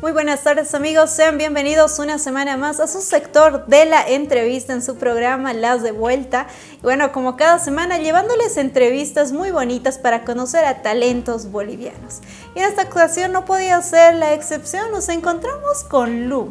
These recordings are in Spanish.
Muy buenas tardes amigos, sean bienvenidos una semana más a su sector de la entrevista en su programa Las de Vuelta. Y bueno, como cada semana llevándoles entrevistas muy bonitas para conocer a talentos bolivianos. Y en esta ocasión no podía ser la excepción, nos encontramos con Lu.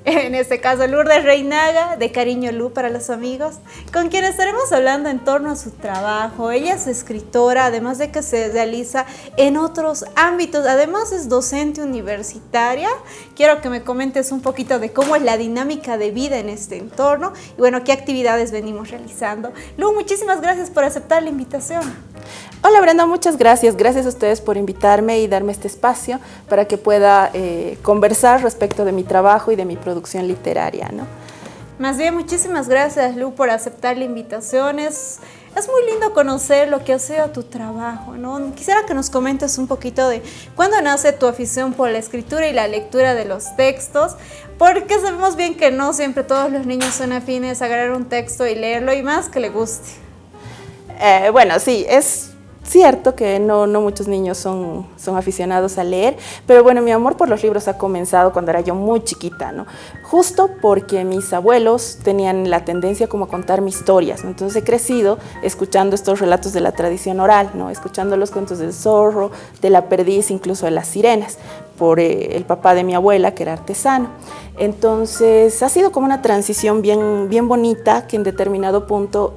En este caso Lourdes Reinaga, de cariño Lu para los amigos, con quien estaremos hablando en torno a su trabajo. Ella es escritora, además de que se realiza en otros ámbitos, además es docente universitaria. Quiero que me comentes un poquito de cómo es la dinámica de vida en este entorno y bueno, qué actividades venimos realizando. Lu, muchísimas gracias por aceptar la invitación. Hola Brenda, muchas gracias. Gracias a ustedes por invitarme y darme este espacio para que pueda conversar respecto de mi trabajo y de mi producción literaria, ¿no? Más bien, muchísimas gracias Lu por aceptar la invitación. Es muy lindo conocer lo que ha sido tu trabajo, ¿no? Quisiera que nos comentes un poquito de cuándo nace tu afición por la escritura y la lectura de los textos, porque sabemos bien que no siempre todos los niños son afines a agarrar un texto y leerlo y más que le guste. Bueno, sí, es cierto que no muchos niños son aficionados a leer, pero bueno, mi amor por los libros ha comenzado cuando era yo muy chiquita, ¿no? Justo porque mis abuelos tenían la tendencia como a contarme historias, ¿no? Entonces he crecido escuchando estos relatos de la tradición oral, ¿no? Escuchando los cuentos del zorro, de la perdiz, incluso de las sirenas, por el papá de mi abuela, que era artesano. Entonces ha sido como una transición bien bonita, que en determinado punto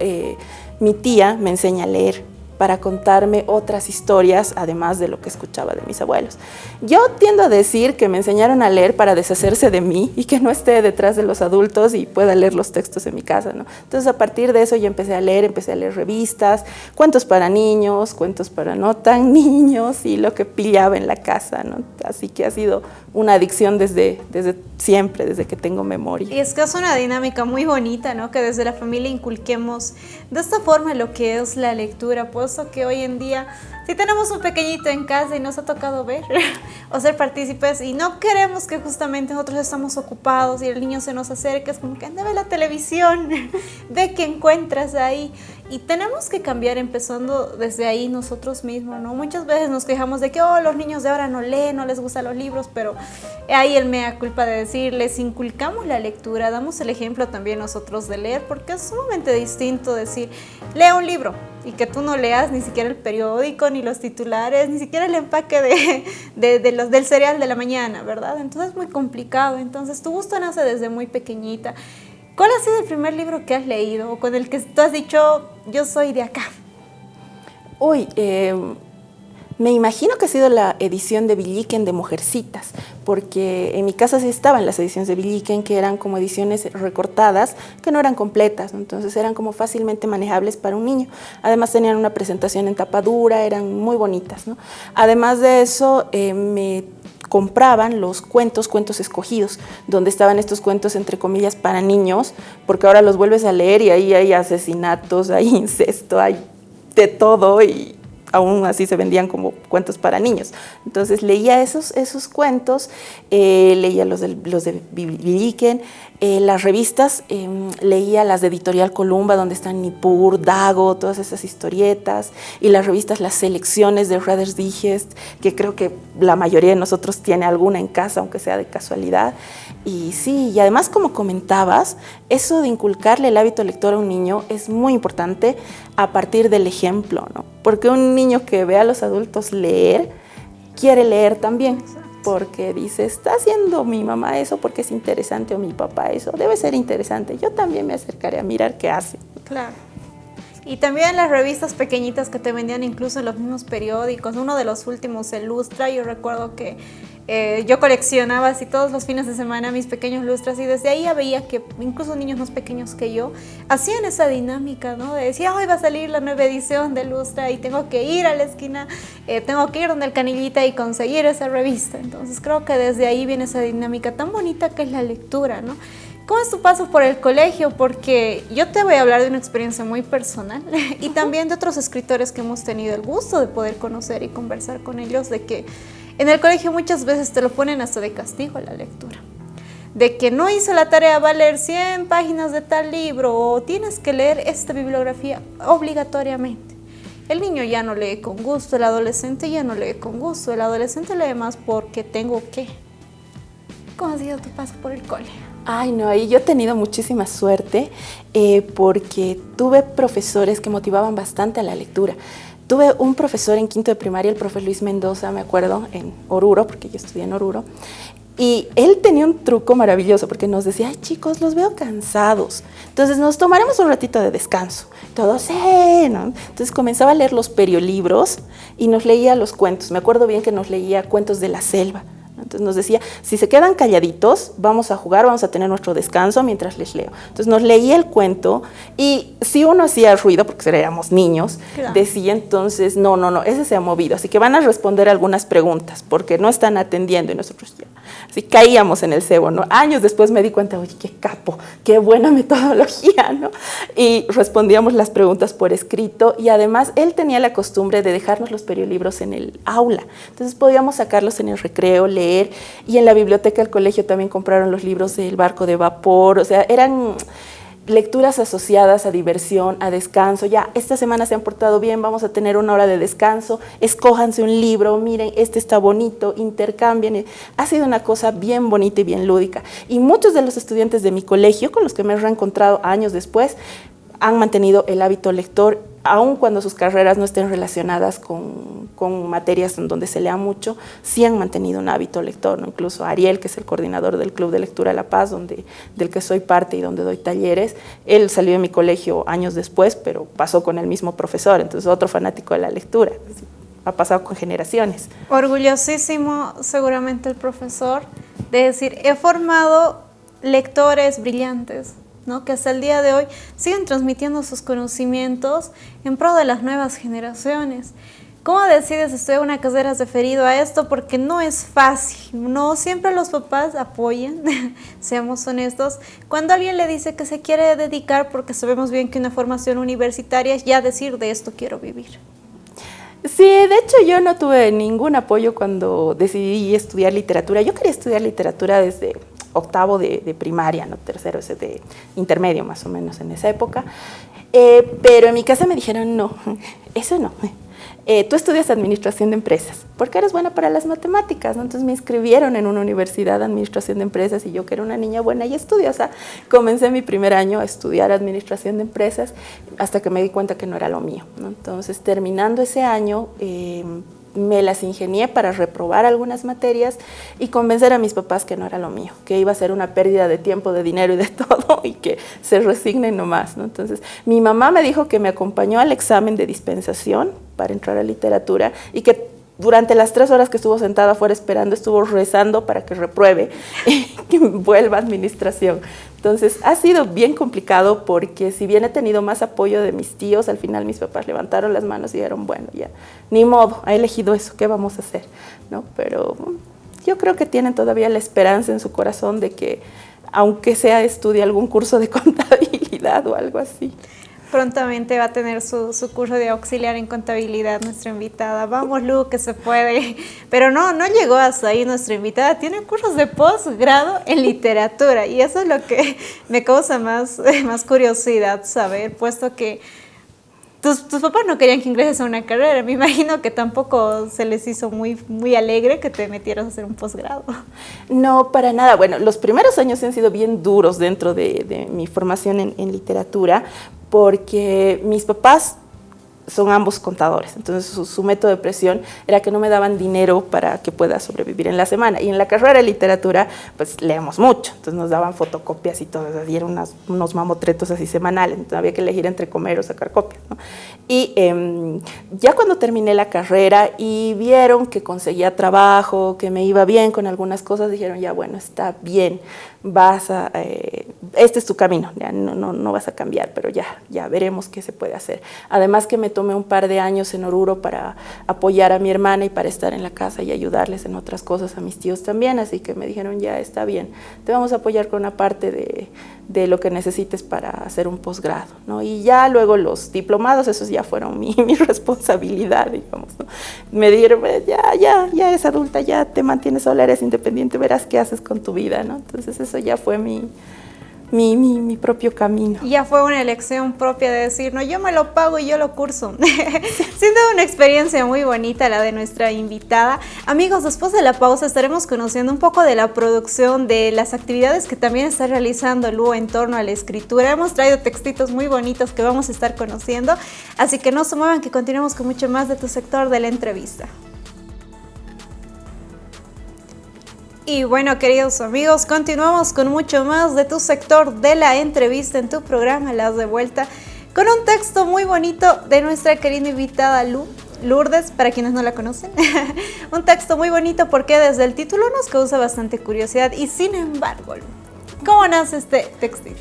mi tía me enseña a leer para contarme otras historias, además de lo que escuchaba de mis abuelos. Yo tiendo a decir que me enseñaron a leer para deshacerse de mí y que no esté detrás de los adultos y pueda leer los textos en mi casa, ¿no? Entonces, a partir de eso yo empecé a leer revistas, cuentos para niños, cuentos para no tan niños y lo que pillaba en la casa, ¿no? Así que ha sido una adicción desde siempre, desde que tengo memoria. Y es que es una dinámica muy bonita, ¿no? Que desde la familia inculquemos de esta forma lo que es la lectura, puesto que hoy en día, si tenemos un pequeñito en casa y nos ha tocado ver o ser partícipes y no queremos que justamente nosotros estamos ocupados y el niño se nos acerque, es como que anda, ve la televisión, ve qué encuentras ahí. Y tenemos que cambiar empezando desde ahí nosotros mismos, ¿no? Muchas veces nos quejamos de que los niños de ahora no leen, no les gustan los libros, pero ahí el mea culpa de decirles, inculcamos la lectura, damos el ejemplo también nosotros de leer, porque es sumamente distinto decir, lea un libro y que tú no leas ni siquiera el periódico, ni los titulares, ni siquiera el empaque del cereal de la mañana, ¿verdad? Entonces es muy complicado. Entonces tu gusto nace desde muy pequeñita. ¿Cuál ha sido el primer libro que has leído o con el que tú has dicho, yo soy de acá? Uy, me imagino que ha sido la edición de Villiquen de Mujercitas, porque en mi casa sí estaban las ediciones de Villiquen, que eran como ediciones recortadas, que no eran completas, ¿no? Entonces eran como fácilmente manejables para un niño. Además tenían una presentación en tapa dura, eran muy bonitas, ¿no? Además de eso, me compraban los cuentos escogidos, donde estaban estos cuentos entre comillas para niños, porque ahora los vuelves a leer y ahí hay asesinatos, hay incesto, hay de todo y aún así se vendían como cuentos para niños. Entonces leía esos cuentos, leía los de Villiquen, las revistas, leía las de Editorial Columba, donde están Nippur, Dago, todas esas historietas, y las revistas, las selecciones de Reader's Digest, que creo que la mayoría de nosotros tiene alguna en casa, aunque sea de casualidad. Y sí, y además, como comentabas, eso de inculcarle el hábito lector a un niño es muy importante a partir del ejemplo, ¿no? Porque un niño que ve a los adultos leer, quiere leer también. Porque dice, está haciendo mi mamá eso porque es interesante, o mi papá eso, debe ser interesante. Yo también me acercaré a mirar qué hace. Claro. Y también las revistas pequeñitas que te vendían incluso en los mismos periódicos. Uno de los últimos, el Lustra, yo recuerdo que yo coleccionaba así todos los fines de semana mis pequeños lustras y desde ahí ya veía que incluso niños más pequeños que yo hacían esa dinámica, ¿no? De decir, hoy va a salir la nueva edición de Lustra y tengo que ir a la esquina, tengo que ir donde el Canillita y conseguir esa revista. Entonces creo que desde ahí viene esa dinámica tan bonita que es la lectura, ¿no? ¿Cómo es tu paso por el colegio? Porque yo te voy a hablar de una experiencia muy personal y también de otros escritores que hemos tenido el gusto de poder conocer y conversar con ellos, de que en el colegio muchas veces te lo ponen hasta de castigo la lectura. De que no hice la tarea, va a leer 100 páginas de tal libro o tienes que leer esta bibliografía obligatoriamente. El niño ya no lee con gusto, el adolescente ya no lee con gusto, el adolescente lee más porque tengo que. ¿Cómo ha sido tu paso por el cole? Ay, no, ahí yo he tenido muchísima suerte porque tuve profesores que motivaban bastante a la lectura. Tuve un profesor en quinto de primaria, el profe Luis Mendoza, me acuerdo, en Oruro, porque yo estudié en Oruro, y él tenía un truco maravilloso porque nos decía, ay chicos, los veo cansados, entonces nos tomaremos un ratito de descanso. Todos, ¿no? Entonces comenzaba a leer los periolibros y nos leía los cuentos. Me acuerdo bien que nos leía cuentos de la selva. Entonces nos decía, si se quedan calladitos, vamos a jugar, vamos a tener nuestro descanso mientras les leo. Entonces nos leía el cuento y si uno hacía ruido, porque éramos niños, claro, decía entonces, no, ese se ha movido, así que van a responder algunas preguntas porque no están atendiendo y nosotros ya, así caíamos en el cebo, ¿no? Años después me di cuenta, oye, qué capo, qué buena metodología, ¿no? Y respondíamos las preguntas por escrito y además él tenía la costumbre de dejarnos los periolibros en el aula, entonces podíamos sacarlos en el recreo, leer, y en la biblioteca del colegio también compraron los libros del barco de vapor, o sea, eran lecturas asociadas a diversión, a descanso. Ya, esta semana se han portado bien, vamos a tener una hora de descanso, escójanse un libro, miren, este está bonito, intercambien. Ha sido una cosa bien bonita y bien lúdica. Y muchos de los estudiantes de mi colegio, con los que me he reencontrado años después, han mantenido el hábito lector, aun cuando sus carreras no estén relacionadas con materias en donde se lea mucho, sí han mantenido un hábito lector, ¿no? Incluso Ariel, que es el coordinador del Club de Lectura La Paz, del que soy parte y donde doy talleres, él salió de mi colegio años después, pero pasó con el mismo profesor, entonces otro fanático de la lectura, ha pasado con generaciones. Orgullosísimo seguramente el profesor de decir, he formado lectores brillantes, ¿no? Que hasta el día de hoy siguen transmitiendo sus conocimientos en pro de las nuevas generaciones. ¿Cómo decides estudiar una carrera referido a esto? Porque no es fácil, no siempre los papás apoyan, seamos honestos. Cuando alguien le dice que se quiere dedicar, porque sabemos bien que una formación universitaria es ya decir, de esto quiero vivir. Sí, de hecho yo no tuve ningún apoyo cuando decidí estudiar literatura. Yo quería estudiar literatura desde octavo de primaria, ¿no? Tercero, ese de intermedio más o menos en esa época, pero en mi casa me dijeron, no, eso no, tú estudias administración de empresas, porque eres buena para las matemáticas, ¿no? Entonces me inscribieron en una universidad de administración de empresas y yo que era una niña buena y estudiosa, comencé mi primer año a estudiar administración de empresas hasta que me di cuenta que no era lo mío, ¿no? Entonces terminando ese año, me las ingenié para reprobar algunas materias y convencer a mis papás que no era lo mío, que iba a ser una pérdida de tiempo, de dinero y de todo y que se resignen nomás, ¿no? Entonces, mi mamá me dijo que me acompañó al examen de dispensación para entrar a literatura y que durante las 3 horas que estuvo sentada afuera esperando, estuvo rezando para que repruebe y que vuelva a administración. Entonces, ha sido bien complicado porque si bien he tenido más apoyo de mis tíos, al final mis papás levantaron las manos y dijeron, bueno, ya, ni modo, ha elegido eso, ¿qué vamos a hacer? ¿No? Pero yo creo que tienen todavía la esperanza en su corazón de que, aunque sea, estudie algún curso de contabilidad o algo así. Prontamente va a tener su curso de auxiliar en contabilidad nuestra invitada. Vamos, Lu, que se puede. Pero no llegó hasta ahí nuestra invitada. Tiene cursos de posgrado en literatura y eso es lo que me causa más curiosidad saber, puesto que tus papás no querían que ingreses a una carrera. Me imagino que tampoco se les hizo muy alegre que te metieras a hacer un posgrado. No, para nada. Bueno, los primeros años han sido bien duros dentro de mi formación en literatura, porque mis papás son ambos contadores, entonces su método de presión era que no me daban dinero para que pueda sobrevivir en la semana. Y en la carrera de literatura, pues leemos mucho, entonces nos daban fotocopias y todo, y eran unos mamotretos así semanales, entonces había que elegir entre comer o sacar copias, ¿no? Y ya cuando terminé la carrera y vieron que conseguía trabajo, que me iba bien con algunas cosas, dijeron, ya bueno, está bien, este es tu camino, ya no vas a cambiar, pero ya veremos qué se puede hacer. Además que me tomé un par de años en Oruro para apoyar a mi hermana y para estar en la casa y ayudarles en otras cosas, a mis tíos también, así que me dijeron, ya está bien, te vamos a apoyar con una parte de lo que necesites para hacer un posgrado, ¿no? Y ya luego los diplomados, esos ya fueron mi responsabilidad, digamos, ¿no? Me dijeron, ya eres adulta, ya te mantienes sola, eres independiente, verás qué haces con tu vida, ¿no? Entonces eso ya fue mi mi propio camino. Ya fue una elección propia de decir, no, yo me lo pago y yo lo curso. Siendo una experiencia muy bonita la de nuestra invitada. Amigos, después de la pausa estaremos conociendo un poco de la producción, de las actividades que también está realizando Lu en torno a la escritura. Hemos traído textitos muy bonitos que vamos a estar conociendo, así que no se muevan, que continuemos con mucho más de Tu Sector de la Entrevista. Y bueno, queridos amigos, continuamos con mucho más de Tu Sector de la Entrevista en tu programa Las de Vuelta, con un texto muy bonito de nuestra querida invitada Lourdes, para quienes no la conocen. Un texto muy bonito porque desde el título nos causa bastante curiosidad. Y sin embargo, ¿cómo nace este textito?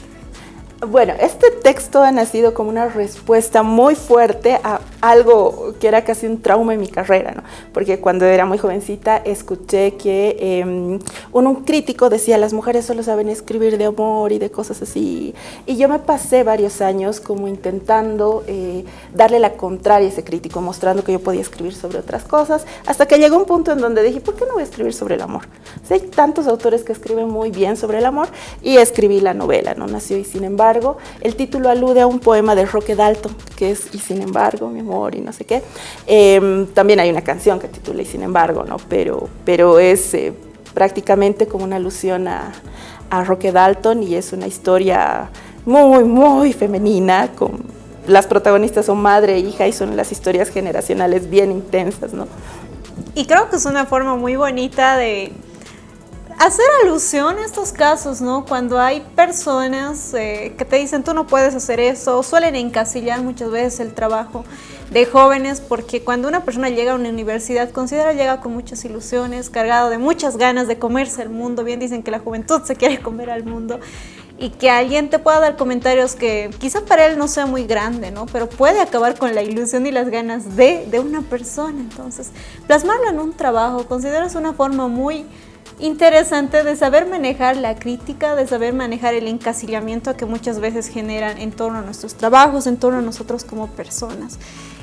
Bueno, este texto ha nacido como una respuesta muy fuerte a algo que era casi un trauma en mi carrera, ¿no? Porque cuando era muy jovencita escuché que un crítico decía, las mujeres solo saben escribir de amor y de cosas así. Y yo me pasé varios años como intentando darle la contraria a ese crítico, mostrando que yo podía escribir sobre otras cosas, hasta que llegó un punto en donde dije, ¿por qué no voy a escribir sobre el amor? O sea, hay tantos autores que escriben muy bien sobre el amor, y escribí la novela, ¿no? Nació Y sin embargo. El título alude a un poema de Roque Dalton, que es Y sin embargo, mi amor, y no sé qué. También hay una canción que titula Y sin embargo, ¿no? Pero es prácticamente como una alusión a Roque Dalton, y es una historia muy, muy femenina. Las protagonistas son madre e hija y son las historias generacionales bien intensas, ¿no? Y creo que es una forma muy bonita de hacer alusión a estos casos, ¿no? Cuando hay personas que te dicen, tú no puedes hacer eso, suelen encasillar muchas veces el trabajo de jóvenes, porque cuando una persona llega a una universidad, llega con muchas ilusiones, cargado de muchas ganas de comerse el mundo. Bien dicen que la juventud se quiere comer al mundo, y que alguien te pueda dar comentarios que quizá para él no sea muy grande, ¿no? Pero puede acabar con la ilusión y las ganas de una persona. Entonces, plasmarlo en un trabajo, considero es una forma muy interesante de saber manejar la crítica, de saber manejar el encasillamiento que muchas veces generan en torno a nuestros trabajos, en torno a nosotros como personas.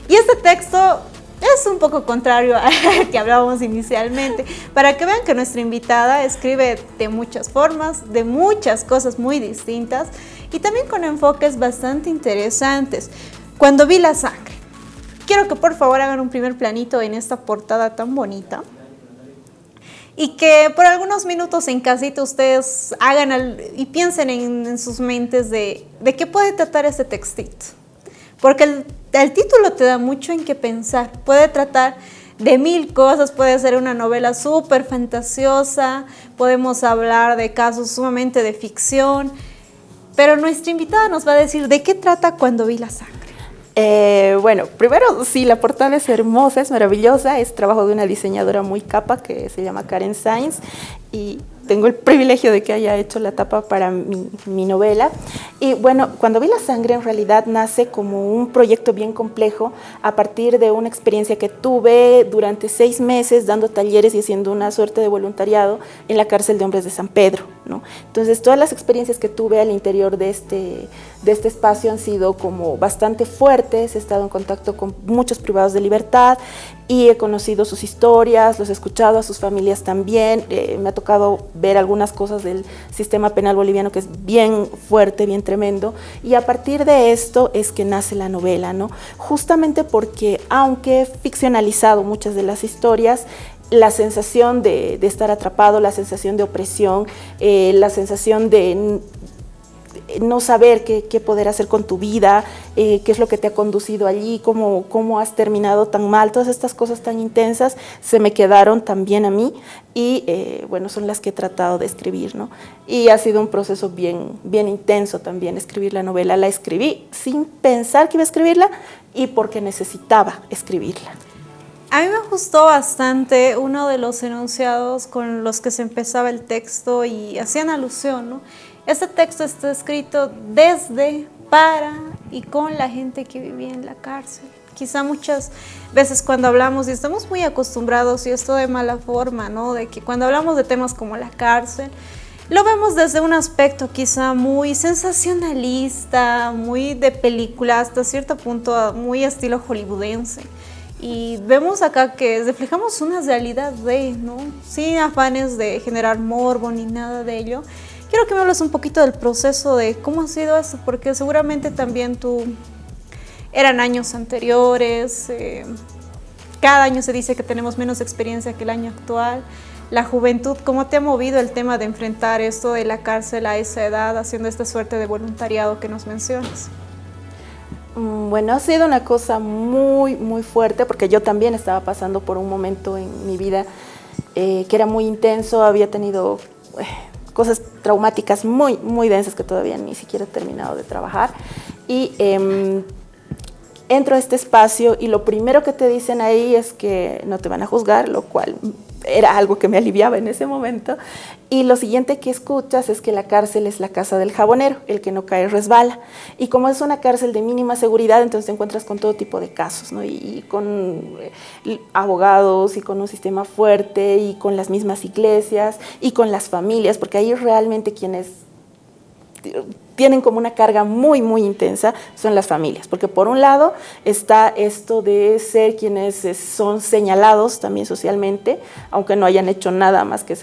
Y este texto es un poco contrario al que hablábamos inicialmente, para que vean que nuestra invitada escribe de muchas formas, de muchas cosas muy distintas, y también con enfoques bastante interesantes. Cuando vi la sangre, quiero que por favor hagan un primer planito en esta portada tan bonita, y que por algunos minutos en casita ustedes hagan y piensen en sus mentes de qué puede tratar este textito. Porque el título te da mucho en qué pensar. Puede tratar de mil cosas, puede ser una novela súper fantasiosa, podemos hablar de casos sumamente de ficción, pero nuestra invitada nos va a decir de qué trata Cuando vi la sangre. Bueno, primero, sí, la portada es hermosa, es maravillosa, es trabajo de una diseñadora muy capa que se llama Karen Sainz, y tengo el privilegio de que haya hecho la tapa para mi novela. Y bueno, Cuando vi la sangre en realidad nace como un proyecto bien complejo a partir de una experiencia que tuve durante 6 meses dando talleres y haciendo una suerte de voluntariado en la cárcel de hombres de San Pedro, ¿no? Entonces, todas las experiencias que tuve al interior de este espacio han sido como bastante fuertes. He estado en contacto con muchos privados de libertad y he conocido sus historias, los he escuchado a sus familias también. Me ha tocado ver algunas cosas del sistema penal boliviano que es bien fuerte, bien tremendo, y a partir de esto es que nace la novela, ¿no? Justamente porque, aunque he ficcionalizado muchas de las historias, la sensación de estar atrapado, la sensación de opresión, la sensación de no saber qué poder hacer con tu vida, qué es lo que te ha conducido allí, cómo has terminado tan mal, todas estas cosas tan intensas se me quedaron también a mí, y bueno, son las que he tratado de escribir, ¿no? Y ha sido un proceso bien intenso también escribir la novela. La escribí sin pensar que iba a escribirla y porque necesitaba escribirla. A mí me gustó bastante uno de los enunciados con los que se empezaba el texto y hacían alusión, ¿no? Este texto está escrito desde, para y con la gente que vivía en la cárcel. Quizá muchas veces cuando hablamos, y estamos muy acostumbrados, y esto de mala forma, ¿no? De que cuando hablamos de temas como la cárcel, lo vemos desde un aspecto quizá muy sensacionalista, muy de película, hasta cierto punto muy estilo hollywoodense. Y vemos acá que reflejamos una realidad ¿no? Sin afanes de generar morbo ni nada de ello, quiero que me hables un poquito del proceso de cómo ha sido eso, porque seguramente también eran años anteriores, cada año se dice que tenemos menos experiencia que el año actual. La juventud, ¿cómo te ha movido el tema de enfrentar esto de la cárcel a esa edad, haciendo esta suerte de voluntariado que nos mencionas? Bueno, ha sido una cosa muy, muy fuerte, porque yo también estaba pasando por un momento en mi vida que era muy intenso, había tenido cosas traumáticas muy, muy densas que todavía ni siquiera he terminado de trabajar. Y entro a este espacio y lo primero que te dicen ahí es que no te van a juzgar, lo cual era algo que me aliviaba en ese momento. Y lo siguiente que escuchas es que la cárcel es la casa del jabonero, el que no cae resbala. Y como es una cárcel de mínima seguridad, entonces te encuentras con todo tipo de casos, ¿no? Y con abogados, y con un sistema fuerte, y con las mismas iglesias, y con las familias, porque ahí realmente quienes tienen como una carga muy, muy intensa son las familias, porque por un lado está esto de ser quienes son señalados también socialmente, aunque no hayan hecho nada más que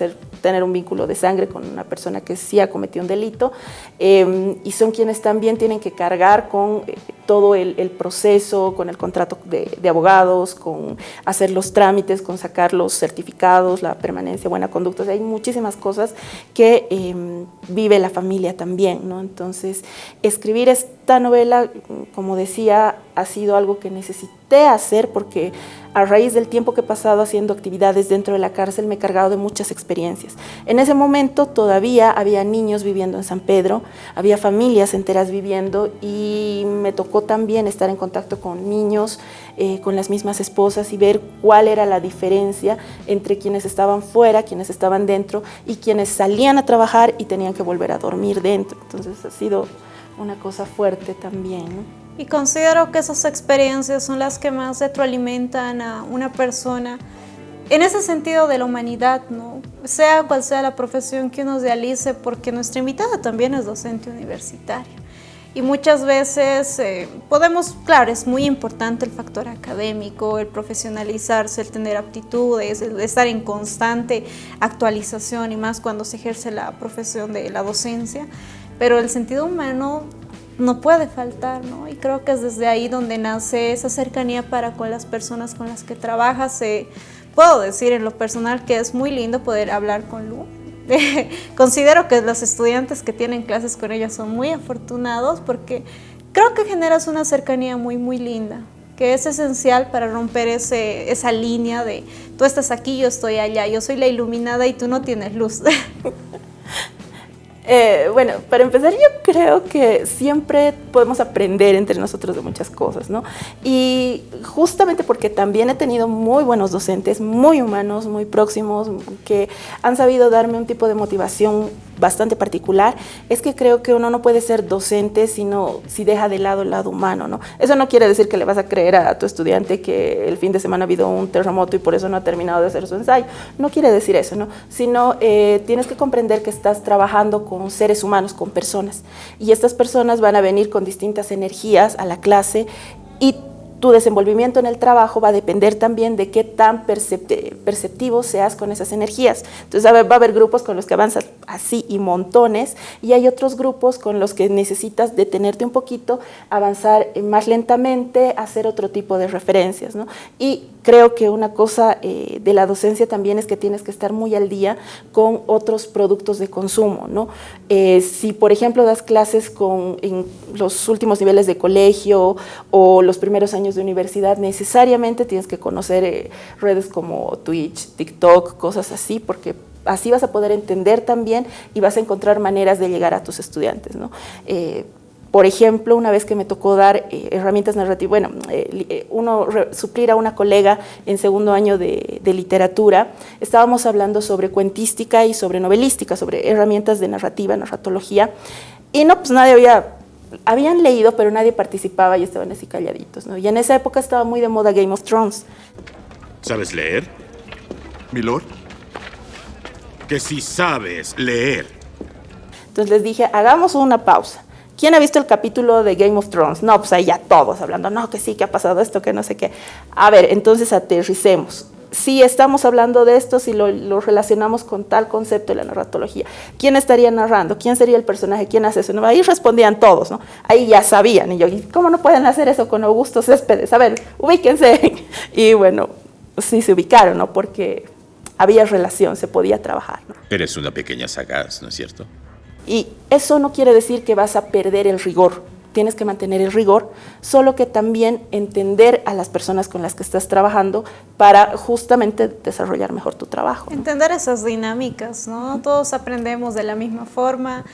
tener un vínculo de sangre con una persona que sí ha cometido un delito, y son quienes también tienen que cargar con todo el proceso, con el contrato de abogados, con hacer los trámites, con sacar los certificados, la permanencia, buena conducta. O sea, hay muchísimas cosas que vive la familia también, ¿no? Entonces, escribir esta novela, como decía, ha sido algo que necesité hacer porque a raíz del tiempo que he pasado haciendo actividades dentro de la cárcel me he cargado de muchas experiencias. En ese momento todavía había niños viviendo en San Pedro, había familias enteras viviendo y me tocó también estar en contacto con niños, con las mismas esposas y ver cuál era la diferencia entre quienes estaban fuera, quienes estaban dentro y quienes salían a trabajar y tenían que volver a dormir dentro. Entonces ha sido una cosa fuerte también, ¿no? Y considero que esas experiencias son las que más retroalimentan a una persona en ese sentido de la humanidad, ¿no? Sea cual sea la profesión que uno realice, porque nuestra invitada también es docente universitaria. Y muchas veces claro, es muy importante el factor académico, el profesionalizarse, el tener aptitudes, el estar en constante actualización y más cuando se ejerce la profesión de la docencia, pero el sentido humano no puede faltar, ¿no? Y creo que es desde ahí donde nace esa cercanía para con las personas con las que trabajas. Puedo decir en lo personal que es muy lindo poder hablar con Lu. Considero que los estudiantes que tienen clases con ella son muy afortunados porque creo que generas una cercanía muy, muy linda, que es esencial para romper esa línea de tú estás aquí, yo estoy allá, yo soy la iluminada y tú no tienes luz. Bueno, para empezar, yo creo que siempre podemos aprender entre nosotros de muchas cosas, ¿no? Y justamente porque también he tenido muy buenos docentes, muy humanos, muy próximos, que han sabido darme un tipo de motivación bastante particular, es que creo que uno no puede ser docente si deja de lado el lado humano, ¿no? Eso no quiere decir que le vas a creer a tu estudiante que el fin de semana ha habido un terremoto y por eso no ha terminado de hacer su ensayo. No quiere decir eso, ¿no? Sino tienes que comprender que estás trabajando con seres humanos, con personas, y estas personas van a venir con distintas energías a la clase y tu desenvolvimiento en el trabajo va a depender también de qué tan perceptivo seas con esas energías. Entonces va a haber grupos con los que avanzas así y montones, y hay otros grupos con los que necesitas detenerte un poquito, avanzar más lentamente, hacer otro tipo de referencias, ¿no? Y creo que una cosa de la docencia también es que tienes que estar muy al día con otros productos de consumo, ¿no? Si, por ejemplo, das clases en los últimos niveles de colegio o los primeros años de universidad, necesariamente tienes que conocer redes como Twitch, TikTok, cosas así, porque así vas a poder entender también y vas a encontrar maneras de llegar a tus estudiantes, ¿no? Por ejemplo, una vez que me tocó dar herramientas narrativas, suplir a una colega en segundo año de literatura, estábamos hablando sobre cuentística y sobre novelística, sobre herramientas de narrativa, narratología, y no, pues habían leído, pero nadie participaba y estaban así calladitos, ¿no? Y en esa época estaba muy de moda Game of Thrones. ¿Sabes leer, milord? Que sí sabes leer. Entonces les dije, hagamos una pausa. ¿Quién ha visto el capítulo de Game of Thrones? No, pues ahí ya todos hablando, no, que sí, que ha pasado esto, que no sé qué. A ver, entonces aterricemos. si estamos hablando de esto, si lo relacionamos con tal concepto de la narratología, ¿quién estaría narrando? ¿Quién sería el personaje? ¿Quién hace eso? ¿No? Ahí respondían todos, ¿no? Ahí ya sabían. Y yo, ¿cómo no pueden hacer eso con Augusto Céspedes? A ver, ubíquense. Y bueno, sí se ubicaron, ¿no? Porque había relación, se podía trabajar, ¿no? Eres una pequeña sagaz, ¿no es cierto? Y eso no quiere decir que vas a perder el rigor. Tienes que mantener el rigor, solo que también entender a las personas con las que estás trabajando para justamente desarrollar mejor tu trabajo, ¿no? Entender esas dinámicas, ¿no? Todos aprendemos de la misma forma,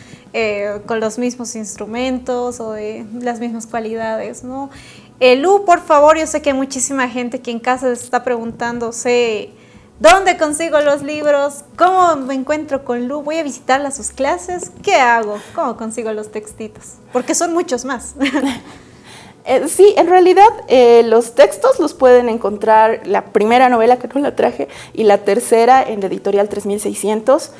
con los mismos instrumentos o de las mismas cualidades, ¿no? Lu, por favor, yo sé que hay muchísima gente que en casa se está preguntándose ¿dónde consigo los libros? ¿Cómo me encuentro con Lu? ¿Voy a visitarla a sus clases? ¿Qué hago? ¿Cómo consigo los textitos? Porque son muchos más. Sí, en realidad los textos los pueden encontrar, la primera novela que no la traje y la tercera en la editorial 3600.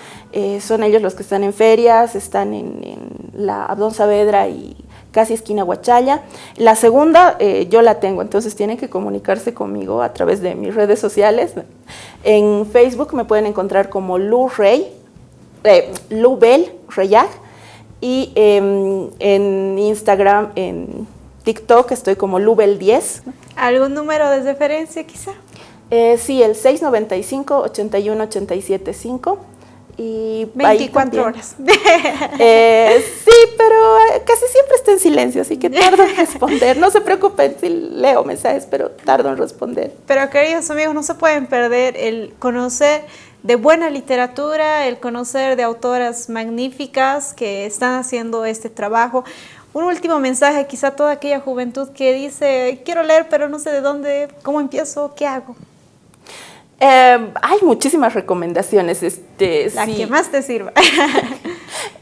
Son ellos los que están en ferias, están en la Abdón Saavedra y casi esquina Huachalla. La segunda yo la tengo, entonces tienen que comunicarse conmigo a través de mis redes sociales. En Facebook me pueden encontrar como Lu Bel Reyag, y en Instagram, en TikTok estoy como Lubel10. ¿Algún número de referencia quizá? Sí, el 695-81-87-5. Y 24 horas. Sí, pero casi siempre está en silencio, así que tardo en responder. No se preocupen si leo mensajes, pero tardo en responder. Pero queridos amigos, no se pueden perder el conocer de buena literatura, el conocer de autoras magníficas que están haciendo este trabajo. Un último mensaje, quizá a toda aquella juventud que dice, quiero leer, pero no sé de dónde, cómo empiezo, qué hago. Hay muchísimas recomendaciones. La que más te sirva.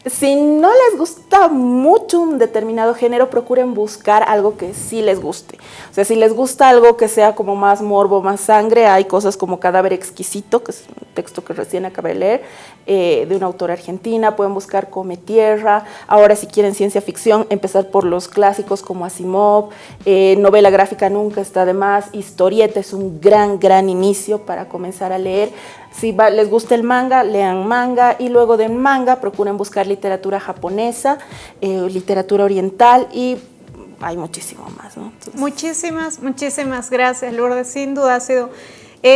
Si no les gusta mucho un determinado género, procuren buscar algo que sí les guste. O sea, si les gusta algo que sea como más morbo, más sangre, hay cosas como Cadáver Exquisito, que es un texto que recién acabé de leer, de una autora argentina. Pueden buscar Come Tierra. Ahora, si quieren ciencia ficción, empezar por los clásicos como Asimov. Novela gráfica nunca está de más. Historieta es un gran inicio para comenzar a leer. Si les gusta el manga, lean manga, y luego del manga procuren buscar literatura japonesa, literatura oriental, y hay muchísimo más, ¿no? Entonces, muchísimas gracias, Lourdes. Sin duda ha sido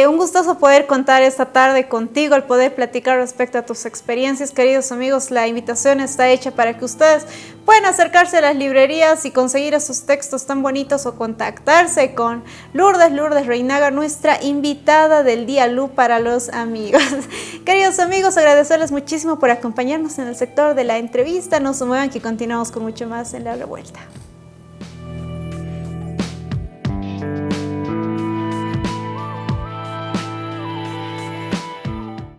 un gustoso poder contar esta tarde contigo, el poder platicar respecto a tus experiencias. Queridos amigos, la invitación está hecha para que ustedes puedan acercarse a las librerías y conseguir esos textos tan bonitos, o contactarse con Lourdes Reinaga, nuestra invitada del día, Lu para los amigos. Queridos amigos, agradecerles muchísimo por acompañarnos en el sector de la entrevista. No se muevan, que continuamos con mucho más en La Revuelta.